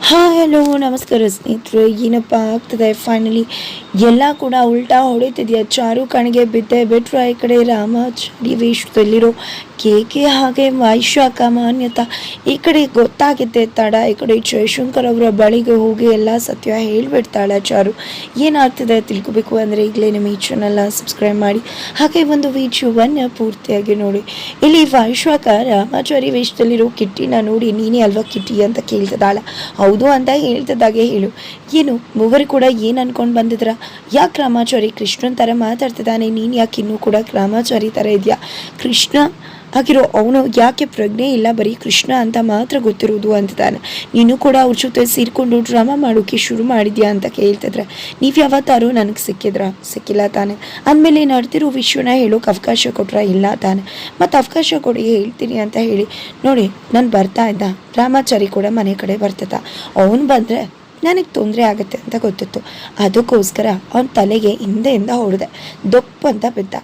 Hi hello ನಮಸ್ಕಾರ ಸ್ನೇಹಿತರೆ. ಏನಪ್ಪ ಆಗ್ತದೆ ಫೈನಲಿ ಎಲ್ಲ ಕೂಡ ಉಲ್ಟಾ ಹೊಡಿತಿದೆಯಾ. ಚಾರು ಕಣಿಗೆ ಬಿದ್ದೆ ಬಿಟ್ರು ಈ ಕಡೆ ರಾಮಾಚಾರಿ ವೇಷದಲ್ಲಿರೋ ಕೇಕೆ ಹಾಗೆ ವೈಶಾಖ ಮಾನ್ಯತಾ ಈ ಕಡೆ ಗೊತ್ತಾಗಿದ್ದೆ ತಡ ಈ ಕಡೆ ಜಯಶಂಕರ್ ಅವರ ಬಳಿಗೆ ಹೋಗಿ ಎಲ್ಲ ಸತ್ಯ ಹೇಳ್ಬಿಡ್ತಾಳೆ ಚಾರು. ಏನಾಗ್ತದೆ ತಿಳ್ಕೊಬೇಕು ಅಂದರೆ ಈಗಲೇ ನಿಮ್ಮ ಈ ಚಾನಲ್ನ ಸಬ್ಸ್ಕ್ರೈಬ್ ಮಾಡಿ ಹಾಗೆ ಒಂದು ವಿಡಿಯೋವನ್ನು ಪೂರ್ತಿಯಾಗಿ ನೋಡಿ. ಇಲ್ಲಿ ವೈಶಾಖ ರಾಮಾಚಾರಿ ವೇಷದಲ್ಲಿರೋ ಕಿಟ್ಟಿನ ನೋಡಿ ನೀನೇ ಅಲ್ವಾ ಕಿಟ್ಟಿ ಅಂತ ಕೇಳ್ತದಾಳ. ಹೌದು ಅಂತ ಹೇಳ್ತಿದ್ದಾಗೆ ಹೇಳು, ಏನು ಮೂವರು ಕೂಡ ಏನು ಅನ್ಕೊಂಡು ಬಂದಿದ್ರ? ಯಾಕೆ ರಾಮಾಚಾರಿ ಕೃಷ್ಣನ್ ಥರ ಮಾತಾಡ್ತಿದ್ದಾನೆ, ನೀನು ಯಾಕೆ ಇನ್ನೂ ಕೂಡ ರಾಮಾಚಾರಿ ಥರ ಇದೆಯಾ? ಕೃಷ್ಣ ಆಗಿರೋ ಅವನು ಯಾಕೆ ಪ್ರಜ್ಞೆ ಇಲ್ಲ, ಬರೀ ಕೃಷ್ಣ ಅಂತ ಮಾತ್ರ ಗೊತ್ತಿರೋದು ಅಂತಿದ್ದಾನೆ. ನೀನು ಕೂಡ ಅವ್ರ ಜೊತೆ ಸೇರಿಕೊಂಡು ಡ್ರಾಮಾ ಮಾಡೋಕ್ಕೆ ಶುರು ಮಾಡಿದ್ಯಾ ಅಂತ ಕೇಳ್ತಿದ್ರೆ, ನೀವು ಯಾವತ್ತಾರು ನನಗೆ ಸಿಕ್ಕಿಲ್ಲ ತಾನೆ. ಅಂದಮೇಲೆ ನಡೆದಿರೋ ವಿಷಯನ ಹೇಳೋಕೆ ಅವಕಾಶ ಕೊಟ್ರ? ಇಲ್ಲ ತಾನೆ. ಮತ್ತು ಅವಕಾಶ ಕೊಡಿ ಹೇಳ್ತೀನಿ ಅಂತ ಹೇಳಿ ನೋಡಿ ನಾನು ಬರ್ತಾ ಇದ್ದ. ರಾಮಾಚಾರಿ ಕೂಡ ಮನೆ ಕಡೆ ಬರ್ತಿದ್ದ. ಅವನು ಬಂದರೆ ನನಗೆ ತೊಂದರೆ ಆಗುತ್ತೆ ಅಂತ ಗೊತ್ತಿತ್ತು. ಅದಕ್ಕೋಸ್ಕರ ಅವನ ತಲೆಗೆ ಹಿಂದೆಯಿಂದ ಹೊಡೆದೆ, ದೊಪ್ಪು ಅಂತ ಬಿದ್ದ.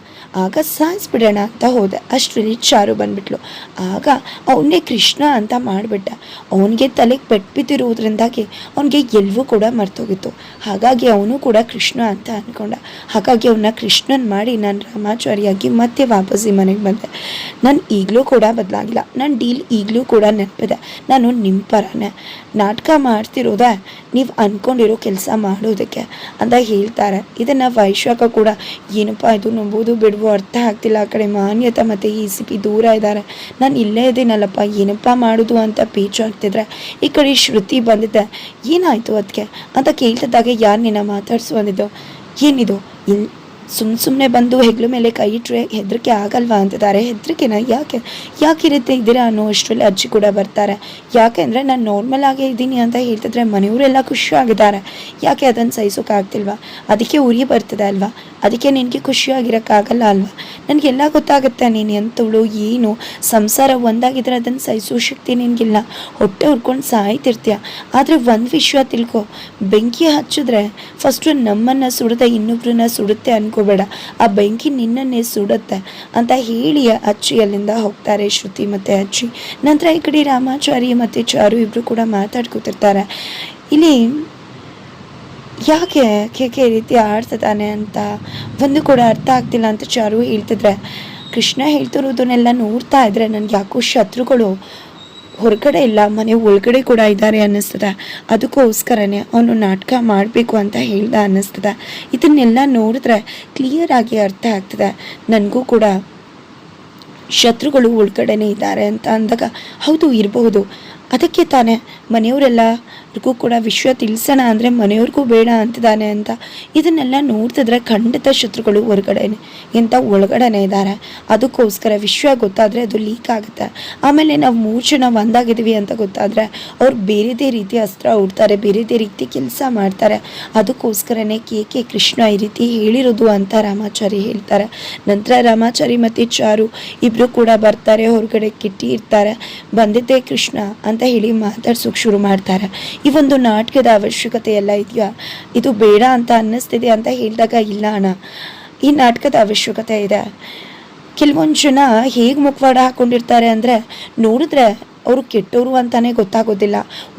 ಆಗ ಸಾಯಿಸ್ಬಿಡೋಣ ಅಂತ ಹೋದೆ. ಅಷ್ಟರಲ್ಲಿ ಚಾರು ಬಂದ್ಬಿಟ್ಲು. ಆಗ ಅವನ್ನೇ ಕೃಷ್ಣ ಅಂತ ಮಾಡಿಬಿಟ್ಟ. ಅವನಿಗೆ ತಲೆಗೆ ಪೆಟ್ಟು ಬಿದ್ದಿರುವುದರಿಂದಾಗಿ ಅವನಿಗೆ ಎಲ್ಲವೂ ಕೂಡ ಮರ್ತೋಗಿತ್ತು. ಹಾಗಾಗಿ ಅವನು ಕೂಡ ಕೃಷ್ಣ ಅಂತ ಅಂದ್ಕೊಂಡ. ಹಾಗಾಗಿ ಅವನ್ನ ಕೃಷ್ಣನ್ ಮಾಡಿ ನಾನು ರಾಮಾಚಾರಿಯಾಗಿ ಮತ್ತೆ ವಾಪಸ್ಸಿ ಮನೆಗೆ ಬಂದೆ. ನಾನು ಈಗಲೂ ಕೂಡ ಬದಲಾಗಿಲ್ಲ. ನನ್ನ ಡೀಲ್ ಈಗಲೂ ಕೂಡ ನೆನಪಿದೆ. ನಾನು ನಿಮ್ಮ ಪರನೇ ನಾಟಕ ಮಾಡ್ತಿರೋದೆ ನೀವು ಅಂದ್ಕೊಂಡಿರೋ ಕೆಲಸ ಮಾಡೋದಕ್ಕೆ ಅಂತ ಹೇಳ್ತಾರೆ. ಇದನ್ನು ವೈಶಾಖ ಕೂಡ ಏನಪ್ಪ ಇದು ನಂಬೋದು ಬಿಡುವ ಅರ್ಥ ಆಗ್ತಿಲ್ಲ. ಆ ಕಡೆ ಮಾನ್ಯತಾ ಮತ್ತು ಈ ಸಿಪಿ ದೂರ ಇದ್ದಾರೆ, ನಾನು ಇಲ್ಲೇ ಇದ್ದೀನಲ್ಲಪ್ಪ ಏನಪ್ಪ ಮಾಡೋದು ಅಂತ ಆಗ್ತಿದ್ರೆ ಈ ಕಡೆ ಶ್ರುತಿ ಬಂದಿದ್ದೆ. ಏನಾಯಿತು ಅದಕ್ಕೆ ಅಂತ ಕೇಳ್ತಿದ್ದಾಗ ಯಾರು ನಿನ್ನ ಮಾತಾಡ್ಸು ಅಂದಿದ್ದು. ಏನಿದು ಇಲ್ಲಿ ಸುಮ್ಮನೆ ಬಂದು ಹೆಗ್ಲ ಮೇಲೆ ಕೈ ಇಟ್ಟರೆ ಹೆದರಿಕೆ ಆಗಲ್ವಾ ಅಂತಿದ್ದಾರೆ. ಹೆದರಿಕೆನ ಯಾಕಿರುತ್ತೆ ಇದ್ದೀರಾ ಅನ್ನೋ ಅಷ್ಟರಲ್ಲಿ ಅಜ್ಜಿ ಕೂಡ ಬರ್ತಾರೆ. ಯಾಕೆ ಅಂದರೆ ನಾನು ನಾರ್ಮಲ್ ಆಗೇ ಇದ್ದೀನಿ ಅಂತ ಹೇಳ್ತಿದ್ರೆ ಮನೆಯವರೆಲ್ಲ ಖುಷಿಯಾಗಿದ್ದಾರೆ. ಯಾಕೆ ಅದನ್ನು ಸಹಿಸೋಕ್ಕಾಗ್ತಿಲ್ವಾ? ಅದಕ್ಕೆ ಉರಿ ಬರ್ತದೆ ಅಲ್ವಾ? ಅದಕ್ಕೆ ನಿನಗೆ ಖುಷಿಯಾಗಿರೋಕ್ಕಾಗಲ್ಲ ಅಲ್ವಾ? ನನಗೆಲ್ಲ ಗೊತ್ತಾಗುತ್ತೆ ನೀನು ಎಂಥವಳು ಏನು. ಸಂಸಾರ ಒಂದಾಗಿದ್ರೆ ಅದನ್ನು ಸಹಿಸೋ ಶಕ್ತಿ ನಿನಗಿಲ್ಲ. ಹೊಟ್ಟೆ ಹುಡ್ಕೊಂಡು ಸಾಯ್ತಿರ್ತೀಯ. ಆದರೆ ಒಂದು ವಿಷಯ ತಿಳ್ಕೊ, ಬೆಂಕಿ ಹಚ್ಚಿದ್ರೆ ಫಸ್ಟು ನಮ್ಮನ್ನು ಸುಡುತ್ತೆ, ಇನ್ನೊಬ್ರನ್ನ ಸುಡುತ್ತೆ ಅನ್ಕೋಬೇಡ. ಆ ಬೆಂಕಿ ನಿನ್ನನ್ನೇ ಸುಡುತ್ತೆ ಅಂತ ಹೇಳಿ ಅಜ್ಜಿ ಅಲ್ಲಿಂದ ಹೋಗ್ತಾರೆ, ಶ್ರುತಿ ಮತ್ತು ಅಜ್ಜಿ. ನಂತರ ಈ ಕಡೆ ರಾಮಾಚಾರಿ ಮತ್ತು ಚಾರು ಇಬ್ಬರು ಕೂಡ ಮಾತಾಡ್ಕೊತಿರ್ತಾರೆ. ಇಲ್ಲಿ ಯಾಕೆ ಕೇಕೆ ರೀತಿ ಆಡ್ತಿದ್ದಾನೆ ಅಂತ ಒಂದು ಕೂಡ ಅರ್ಥ ಆಗ್ತಿಲ್ಲ ಅಂತ ಚಾರು ಹೇಳ್ತಿದ್ರೆ, ಕೃಷ್ಣ ಹೇಳ್ತಿರೋದನ್ನೆಲ್ಲ ನೋಡ್ತಾ ಇದ್ರೆ ನನಗೆ ಯಾಕೋ ಶತ್ರುಗಳು ಹೊರಗಡೆ ಇಲ್ಲ, ಮನೆ ಒಳಗಡೆ ಕೂಡ ಇದ್ದಾರೆ ಅನ್ನಿಸ್ತದೆ. ಅದಕ್ಕೋಸ್ಕರನೇ ಅವನು ನಾಟಕ ಮಾಡಬೇಕು ಅಂತ ಹೇಳ್ದ ಅನ್ನಿಸ್ತದೆ. ಇದನ್ನೆಲ್ಲ ನೋಡಿದ್ರೆ ಕ್ಲಿಯರ್ ಆಗಿ ಅರ್ಥ ಆಗ್ತದೆ. ನನಗೂ ಕೂಡ ಶತ್ರುಗಳು ಒಳಗಡೆನೇ ಇದ್ದಾರೆ ಅಂತ ಅಂದಾಗ ಹೌದು ಇರಬಹುದು. ಅದಕ್ಕೆ ತಾನೇ ಮನೆಯವರೆಲ್ಲರಿಗೂ ಕೂಡ ವಿಷಯ ತಿಳಿಸೋಣ ಅಂದರೆ ಮನೆಯವ್ರಿಗೂ ಬೇಡ ಅಂತಿದ್ದಾನೆ ಅಂತ. ಇದನ್ನೆಲ್ಲ ನೋಡ್ತಿದ್ರೆ ಖಂಡಿತ ಶತ್ರುಗಳು ಹೊರಗಡೆನೆ ಎಂಥ ಒಳಗಡೆನೇ ಇದ್ದಾರೆ. ಅದಕ್ಕೋಸ್ಕರ ವಿಷಯ ಗೊತ್ತಾದರೆ ಅದು ಲೀಕ್ ಆಗುತ್ತೆ. ಆಮೇಲೆ ನಾವು 3 ಜನ ಒಂದಾಗಿದ್ದೀವಿ ಅಂತ ಗೊತ್ತಾದರೆ ಅವ್ರು ಬೇರೆದೇ ರೀತಿ ಅಸ್ತ್ರ ಹುಡ್ತಾರೆ, ಬೇರೆದೇ ರೀತಿ ಕೆಲಸ ಮಾಡ್ತಾರೆ. ಅದಕ್ಕೋಸ್ಕರನೇ ಕೇಕೆ ಕೃಷ್ಣ ಈ ರೀತಿ ಹೇಳಿರೋದು ಅಂತ ರಾಮಾಚಾರಿ ಹೇಳ್ತಾರೆ. ನಂತರ ರಾಮಾಚಾರಿ ಮತ್ತು ಚಾರು ಇಬ್ಬರು ಕೂಡ ಬರ್ತಾರೆ. ಹೊರಗಡೆ ಕಿಟ್ಟಿ ಇರ್ತಾರೆ. ಬಂದಿದ್ದೇ ಕೃಷ್ಣ ಅಂತ ಹೇಳಿ ಮಾತಾಡ್ಸೋಕೆ ಶುರು ಮಾಡ್ತಾರೆ. ಈ ಒಂದು ನಾಟಕದ ಅವಶ್ಯಕತೆ ಎಲ್ಲ ಇದೆಯಾ, ಇದು ಬೇಡ ಅಂತ ಅನ್ನಿಸ್ತಿದೆ ಅಂತ ಹೇಳಿದಾಗ ಇಲ್ಲ ಅಣ್ಣ, ಈ ನಾಟಕದ ಅವಶ್ಯಕತೆ ಇದೆ. ಕೆಲವೊಂದು ಜನ ಹೇಗೆ ಮುಖವಾಡ ಹಾಕ್ಕೊಂಡಿರ್ತಾರೆ ಅಂದರೆ ನೋಡಿದ್ರೆ ಅವರು ಕೆಟ್ಟವರು ಅಂತಾನೆ ಗೊತ್ತಾಗೋದಿಲ್ಲ,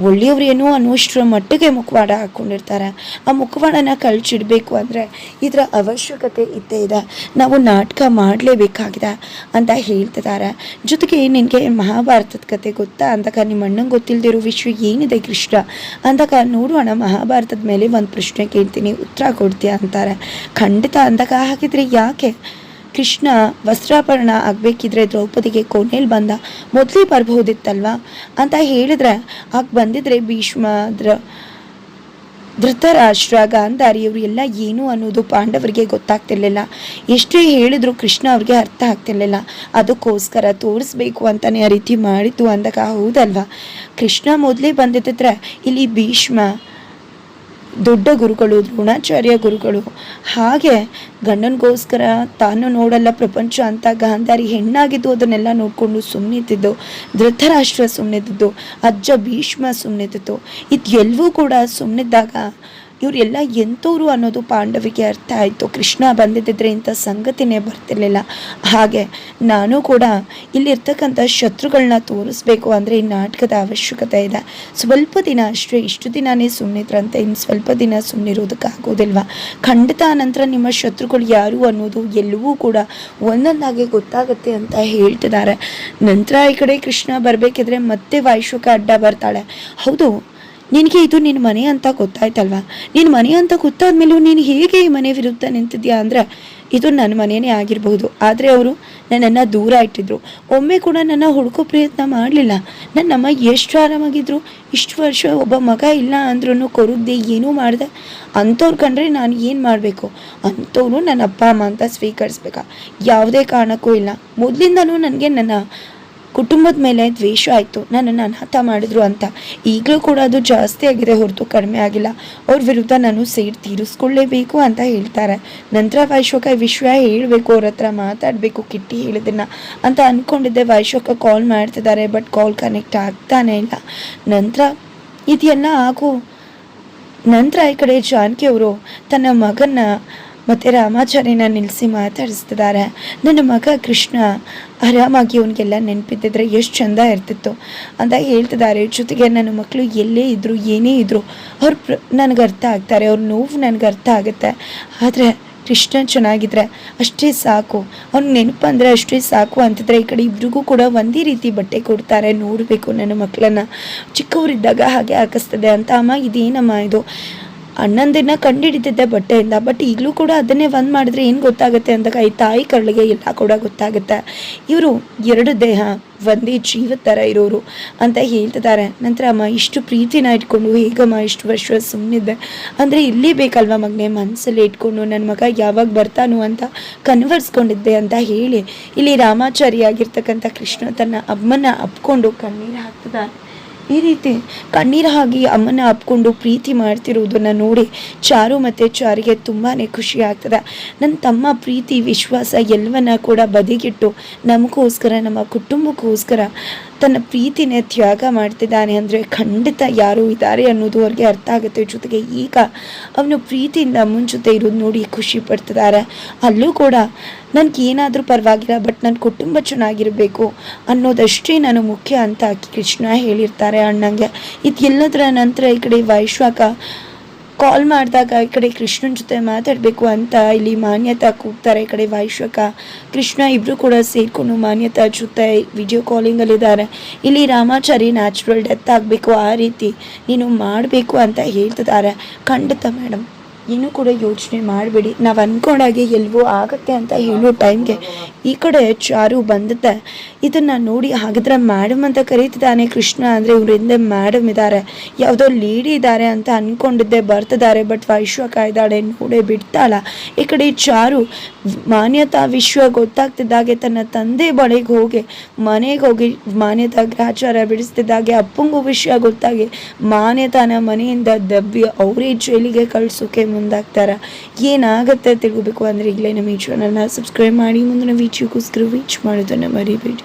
ಒಳ್ಳೆಯವ್ರೇನೋ ಅನ್ನೋಷ್ಟರ ಮಟ್ಟಿಗೆ ಮುಖವಾಡ ಹಾಕ್ಕೊಂಡಿರ್ತಾರೆ. ಆ ಮುಖವಾಡನ ಕಳ್ಚಿಡಬೇಕು ಅಂದರೆ ಇದರ ಅವಶ್ಯಕತೆ ಇದ್ದೇ ಇದೆ. ನಾವು ನಾಟಕ ಮಾಡಲೇಬೇಕಾಗಿದೆ ಅಂತ ಹೇಳ್ತಿದ್ದಾರೆ. ಜೊತೆಗೆ ನಿನಗೆ ಮಹಾಭಾರತದ ಕತೆ ಗೊತ್ತಾ ಅಂದಾಗ ನಿಮ್ಮ ಅಣ್ಣಂಗೆ ಗೊತ್ತಿಲ್ಲದಿರೋ ವಿಷಯ ಏನಿದೆ ಕೃಷ್ಣ ಅಂದಾಗ ನೋಡೋಣ, ಮಹಾಭಾರತದ ಮೇಲೆ ಒಂದು ಪ್ರಶ್ನೆ ಕೇಳ್ತೀನಿ ಉತ್ತರ ಕೊಡ್ತೀಯ ಅಂತಾರೆ. ಖಂಡಿತ ಅಂದಾಗ ಹಾಗಿದ್ರೆ ಯಾಕೆ ಕೃಷ್ಣ ವಸ್ತ್ರಾಪರಣ ಆಗಬೇಕಿದ್ರೆ ದ್ರೌಪದಿಗೆ ಕೊನೆಯಲ್ಲಿ ಬಂದ, ಮೊದಲೇ ಬರಬಹುದಿತ್ತಲ್ವ ಅಂತ ಹೇಳಿದ್ರೆ ಆಗ ಬಂದಿದ್ರೆ ಭೀಷ್ಮ, ಧೃತರಾಷ್ಟ್ರ, ಗಾಂಧಾರಿ ಇವರು ಎಲ್ಲ ಏನು ಅನ್ನೋದು ಪಾಂಡವರಿಗೆ ಗೊತ್ತಾಗ್ತಿರ್ಲಿಲ್ಲ. ಎಷ್ಟೇ ಹೇಳಿದ್ರು ಕೃಷ್ಣ ಅವ್ರಿಗೆ ಅರ್ಥ ಆಗ್ತಿರ್ಲಿಲ್ಲ. ಅದಕ್ಕೋಸ್ಕರ ತೋರಿಸ್ಬೇಕು ಅಂತಲೇ ಆ ರೀತಿ ಮಾಡಿದ್ದು ಅಂದಾಗ ಹೌದಲ್ವ. ಕೃಷ್ಣ ಮೊದಲೇ ಬಂದಿದ್ದರೆ ಇಲ್ಲಿ ಭೀಷ್ಮ, ದೊಡ್ಡ ಗುರುಗಳು, ದ್ರೋಣಾಚಾರ್ಯ ಗುರುಗಳು, ಹಾಗೆ ಗಂಡನಿಗೋಸ್ಕರ ತಾನು ನೋಡಲ್ಲ ಪ್ರಪಂಚ ಅಂತ ಗಾಂಧಾರಿ ಹೆಣ್ಣಾಗಿದ್ದು ಅದನ್ನೆಲ್ಲ ನೋಡಿಕೊಂಡು ಸುಮ್ಮನಿದ್ದಿದ್ದು, ಧೃತರಾಷ್ಟ್ರ ಸುಮ್ಮನಿದ್ದು, ಅಜ್ಜ ಭೀಷ್ಮ ಸುಮ್ಮನಿದ್ದು. ಇದು ಎಲ್ಲವೂ ಕೂಡ ಸುಮ್ಮನಿದ್ದಾಗ ಇವರೆಲ್ಲ ಎಂಥವ್ರು ಅನ್ನೋದು ಪಾಂಡವಿಗೆ ಅರ್ಥ ಆಯಿತು. ಕೃಷ್ಣ ಬಂದಿದ್ದರೆ ಇಂಥ ಸಂಗತಿನೇ ಬರ್ತಿರ್ಲಿಲ್ಲ. ಹಾಗೆ ನಾನು ಕೂಡ ಇಲ್ಲಿರ್ತಕ್ಕಂಥ ಶತ್ರುಗಳನ್ನ ತೋರಿಸ್ಬೇಕು ಅಂದರೆ ಈ ನಾಟಕದ ಅವಶ್ಯಕತೆ ಇದೆ. ಸ್ವಲ್ಪ ದಿನ ಅಷ್ಟೇ, ಇಷ್ಟು ದಿನವೇ ಸುಮ್ಮನಿದ್ರಂತೆ, ಇನ್ನು ಸ್ವಲ್ಪ ದಿನ ಸುಮ್ಮನಿರೋದಕ್ಕಾಗೋದಿಲ್ವ? ಖಂಡಿತ ನಂತರ ನಿಮ್ಮ ಶತ್ರುಗಳು ಯಾರು ಅನ್ನೋದು ಎಲ್ಲವೂ ಕೂಡ ಒಂದೊಂದಾಗಿ ಗೊತ್ತಾಗುತ್ತೆ ಅಂತ ಹೇಳ್ತಿದ್ದಾರೆ. ನಂತರ ಈ ಕಡೆ ಕೃಷ್ಣ ಬರಬೇಕಿದ್ರೆ ಮತ್ತೆ ವೈಶ್ವಕ ಅಡ್ಡ ಬರ್ತಾಳೆ. ಹೌದು, ನಿನಗೆ ಇದು ನಿನ್ನ ಮನೆ ಅಂತ ಗೊತ್ತಾಯ್ತಲ್ವ? ನಿನ್ನ ಮನೆ ಅಂತ ಗೊತ್ತಾದ್ಮೇಲೂ ನೀನು ಹೇಗೆ ಈ ಮನೆ ವಿರುದ್ಧ ನಿಂತಿದ್ಯಾ ಅಂದರೆ, ಇದು ನನ್ನ ಮನೆಯೇ ಆಗಿರಬಹುದು, ಆದರೆ ಅವರು ನನ್ನನ್ನು ದೂರ ಇಟ್ಟಿದ್ರು. ಒಮ್ಮೆ ಕೂಡ ನನ್ನ ಹುಡುಕೋ ಪ್ರಯತ್ನ ಮಾಡಲಿಲ್ಲ. ನನ್ನಮ್ಮ ಎಷ್ಟು ಆರಾಮಾಗಿದ್ರು, ಇಷ್ಟು ವರ್ಷ ಒಬ್ಬ ಮಗ ಇಲ್ಲ ಅಂದ್ರೂ ಕೊರಗ್ದೆ ಏನೂ ಮಾಡಿದೆ. ಅಂಥವ್ರು ಕಂಡ್ರೆ ನಾನು ಏನು ಮಾಡಬೇಕು? ಅಂಥವ್ರು ನನ್ನ ಅಪ್ಪ ಅಮ್ಮ ಅಂತ ಸ್ವೀಕರಿಸ್ಬೇಕಾ? ಯಾವುದೇ ಕಾರಣಕ್ಕೂ ಇಲ್ಲ. ಮೊದಲಿಂದನೂ ನನಗೆ ನನ್ನ ಕುಟುಂಬದ ಮೇಲೆ ದ್ವೇಷ ಆಯಿತು, ನನ್ನನ್ನು ಅನಾಥ ಮಾಡಿದ್ರು ಅಂತ. ಈಗಲೂ ಕೂಡ ಅದು ಜಾಸ್ತಿ ಆಗಿದೆ ಹೊರತು ಕಡಿಮೆ ಆಗಿಲ್ಲ. ಅವ್ರ ವಿರುದ್ಧ ನಾನು ಸೇರಿ ತೀರಿಸ್ಕೊಳ್ಳೇಬೇಕು ಅಂತ ಹೇಳ್ತಾರೆ. ನಂತರ ವೈಶ್ವಕ ವಿಷಯ ಹೇಳಬೇಕು, ಅವ್ರ ಹತ್ರ ಮಾತಾಡಬೇಕು, ಕಿಟ್ಟಿ ಹೇಳಿದ್ದನ್ನು ಅಂತ ಅಂದ್ಕೊಂಡಿದ್ದೆ. ವೈಶ್ವಕ ಕಾಲ್ ಮಾಡ್ತಿದ್ದಾರೆ, ಬಟ್ ಕಾಲ್ ಕನೆಕ್ಟ್ ಆಗ್ತಾನೇ ಇಲ್ಲ. ನಂತರ ಇದೆಲ್ಲ ನಂತರ ಈ ಕಡೆ ಜಾನಕಿ ಅವರು ತನ್ನ ಮಗನ ಮತ್ತು ರಾಮಾಚಾರ್ಯನ ನಿಲ್ಲಿಸಿ ಮಾತಾಡಿಸ್ತಿದ್ದಾರೆ. ನನ್ನ ಮಗ ಕೃಷ್ಣ ಆರಾಮಾಗಿ ಅವನಿಗೆಲ್ಲ ನೆನಪಿದ್ದಿದ್ರೆ ಎಷ್ಟು ಚೆಂದ ಇರ್ತಿತ್ತು ಅಂತ ಹೇಳ್ತಿದ್ದಾರೆ. ಜೊತೆಗೆ ನನ್ನ ಮಕ್ಕಳು ಎಲ್ಲೇ ಇದ್ದರು, ಏನೇ ಇದ್ದರು, ಅವ್ರು ನನಗೆ ಅರ್ಥ ಆಗ್ತಾರೆ, ಅವ್ರ ನೋವು ನನಗೆ ಅರ್ಥ ಆಗುತ್ತೆ. ಆದರೆ ಕೃಷ್ಣ ಚೆನ್ನಾಗಿದ್ರೆ ಅಷ್ಟೇ ಸಾಕು, ಅವ್ನಿಗೆ ನೆನಪು ಅಂದರೆ ಅಷ್ಟೇ ಸಾಕು ಅಂತಿದ್ರೆ ಈ ಕಡೆ ಇಬ್ರಿಗೂ ಕೂಡ ಒಂದೇ ರೀತಿ ಬಟ್ಟೆ ಕೊಡ್ತಾರೆ. ನೋಡಬೇಕು ನನ್ನ ಮಕ್ಕಳನ್ನು, ಚಿಕ್ಕವರಿದ್ದಾಗ ಹಾಗೆ ಹಾಕಿಸ್ತದೆ ಅಂತ. ಅಮ್ಮ ಇದೇನಮ್ಮ ಇದು? ಅಣ್ಣಂದನ್ನ ಕಂಡುಹಿಡಿದಿದ್ದೆ ಬಟ್ಟೆಯಿಂದ, ಬಟ್ ಈಗಲೂ ಕೂಡ ಅದನ್ನೇ ಒಂದು ಮಾಡಿದ್ರೆ ಏನು ಗೊತ್ತಾಗುತ್ತೆ ಅಂತ ಈ ತಾಯಿ ಕರಳಿಗೆ ಎಲ್ಲ ಕೂಡ ಗೊತ್ತಾಗುತ್ತೆ. ಇವರು ಎರಡು ದೇಹ ಒಂದೇ ಜೀವದ ಥರ ಇರೋರು ಅಂತ ಹೇಳ್ತಿದ್ದಾರೆ. ನಂತರ ಅಮ್ಮ ಇಷ್ಟು ಪ್ರೀತಿನ ಇಟ್ಕೊಂಡು ಹೇಗಮ್ಮ ಇಷ್ಟು ವರ್ಷ ಸುಮ್ಮನಿದ್ದೆ ಅಂದರೆ ಇಲ್ಲಿ ಬೇಕಲ್ವ ಮಗನೇ, ಮನಸ್ಸಲ್ಲಿ ಇಟ್ಕೊಂಡು ನನ್ನ ಮಗ ಯಾವಾಗ ಬರ್ತಾನೋ ಅಂತ ಕನ್ವರ್ಸ್ಕೊಂಡಿದ್ದೆ ಅಂತ ಹೇಳಿ ಇಲ್ಲಿ ರಾಮಾಚಾರಿ ಆಗಿರ್ತಕ್ಕಂಥ ಕೃಷ್ಣ ತನ್ನ ಅಮ್ಮನ ಅಪ್ಕೊಂಡು ಕಣ್ಣೀರು ಹಾಕ್ತಿದ್ದಾನೆ. ಈ ರೀತಿ ಕಣ್ಣೀರು ಹಾಕಿ ಅಮ್ಮನ ಅಪ್ಕೊಂಡು ಪ್ರೀತಿ ಮಾಡ್ತಿರೋದನ್ನು ನೋಡಿ ಚಾರು ಮತ್ತು ಚಾರಿಗೆ ತುಂಬಾ ಖುಷಿ ಆಗ್ತದೆ. ನನ್ನ ತಮ್ಮ ಪ್ರೀತಿ ವಿಶ್ವಾಸ ಎಲ್ಲವನ್ನ ಕೂಡ ಬದಿಗಿಟ್ಟು ನಮಗೋಸ್ಕರ, ನಮ್ಮ ಕುಟುಂಬಕ್ಕೋಸ್ಕರ ತನ್ನ ಪ್ರೀತಿನೇ ತ್ಯಾಗ ಮಾಡ್ತಿದ್ದಾನೆ ಅಂದರೆ ಖಂಡಿತ ಯಾರು ಇದ್ದಾರೆ ಅನ್ನೋದು ಅವ್ರಿಗೆ ಅರ್ಥ ಆಗುತ್ತೆ. ಜೊತೆಗೆ ಈಗ ಅವನು ಪ್ರೀತಿಯಿಂದ ಅಮ್ಮನ ಜೊತೆ ಇರೋದು ನೋಡಿ ಖುಷಿ ಪಡ್ತಿದ್ದಾರೆ. ಅಲ್ಲೂ ಕೂಡ ನನಗೇನಾದರೂ ಪರವಾಗಿಲ್ಲ, ಬಟ್ ನನ್ನ ಕುಟುಂಬ ಚೆನ್ನಾಗಿರಬೇಕು ಅನ್ನೋದಷ್ಟೇ ನಾನು ಮುಖ್ಯ ಅಂತ ಕೃಷ್ಣ ಹೇಳಿರ್ತಾರೆ ಅಣ್ಣಂಗೆ. ಇದೆಲ್ಲದರ ನಂತರ ಈ ಕಡೆ ವೈಶ್ವಾಕ ಕಾಲ್ ಮಾಡಿದಾಗ ಈ ಕಡೆ ಕೃಷ್ಣನ ಜೊತೆ ಮಾತಾಡಬೇಕು ಅಂತ ಇಲ್ಲಿ ಮಾನ್ಯತಾ ಕೂಗ್ತಾರೆ. ಈ ಕಡೆ ವೈಶ್ವಕ ಕೃಷ್ಣ ಇಬ್ಬರು ಕೂಡ ಸೇರಿಕೊಂಡು ಮಾನ್ಯತಾ ಜೊತೆ ವಿಡಿಯೋ ಕಾಲಿಂಗಲ್ಲಿದ್ದಾರೆ. ಇಲ್ಲಿ ರಾಮಾಚಾರಿ ನ್ಯಾಚುರಲ್ ಡೆತ್ ಆಗಬೇಕು, ಆ ರೀತಿ ನೀನು ಮಾಡಬೇಕು ಅಂತ ಹೇಳ್ತಿದ್ದಾರೆ. ಖಂಡಿತ ಮೇಡಮ್, ಏನೂ ಕೂಡ ಯೋಚನೆ ಮಾಡಬೇಡಿ, ನಾವು ಅಂದ್ಕೊಂಡಾಗೆ ಎಲ್ಲವೂ ಆಗುತ್ತೆ ಅಂತ ಹೇಳೋ ಟೈಮ್ಗೆ ಈ ಕಡೆ ಚಾರು ಬಂದಿದ್ದೆ. ಇದನ್ನು ನೋಡಿ ಹಾಗಿದ್ರೆ ಮೇಡಮ್ ಅಂತ ಕರೀತಿದ್ದಾನೆ ಕೃಷ್ಣ ಅಂದರೆ ಇವರಿಂದ ಮೇಡಮ್ ಇದ್ದಾರೆ, ಯಾವುದೋ ಲೇಡಿ ಇದ್ದಾರೆ ಅಂತ ಅಂದ್ಕೊಂಡಿದ್ದೆ. ಬರ್ತಿದ್ದಾರೆ, ಬಟ್ ವೈಶ್ವಕ ಇದ್ದಾಳೆ, ನೋಡೇ ಬಿಡ್ತಾಳ. ಈ ಕಡೆ ಚಾರು ಮಾನ್ಯತಾ ವಿಶ್ವ ಗೊತ್ತಾಗ್ತಿದ್ದಾಗೆ ತನ್ನ ತಂದೆ ಮನೆಗೆ ಹೋಗಿ ಮಾನ್ಯತಾ ಗ್ರಾಚಾರ ಬಿಡಿಸ್ತಿದ್ದಾಗೆ ಅಪ್ಪಂಗೂ ವಿಷಯ ಗೊತ್ತಾಗಿ ಮಾನ್ಯತಾನ ಮನೆಯಿಂದ ದಬ್ಬಿ ಅವರೇ ಜೈಲಿಗೆ ಕಳಿಸೋಕೆ ಮುಂದಾಗ್ತಾರ. ಏನಾಗುತ್ತೆ ತಿಳ್ಕೋಬೇಕು ಅಂದರೆ ಈಗಲೇ ನಮ್ಮ ಈ ಚಾನಲ್ನ ಸಬ್ಸ್ಕ್ರೈಬ್ ಮಾಡಿ, ಮುಂದಿನ ವಿಡಿಯೋಗೋಸ್ಕರ ರೀಚ್ ಮಾಡೋದನ್ನು ಮರಿಬೇಡಿ.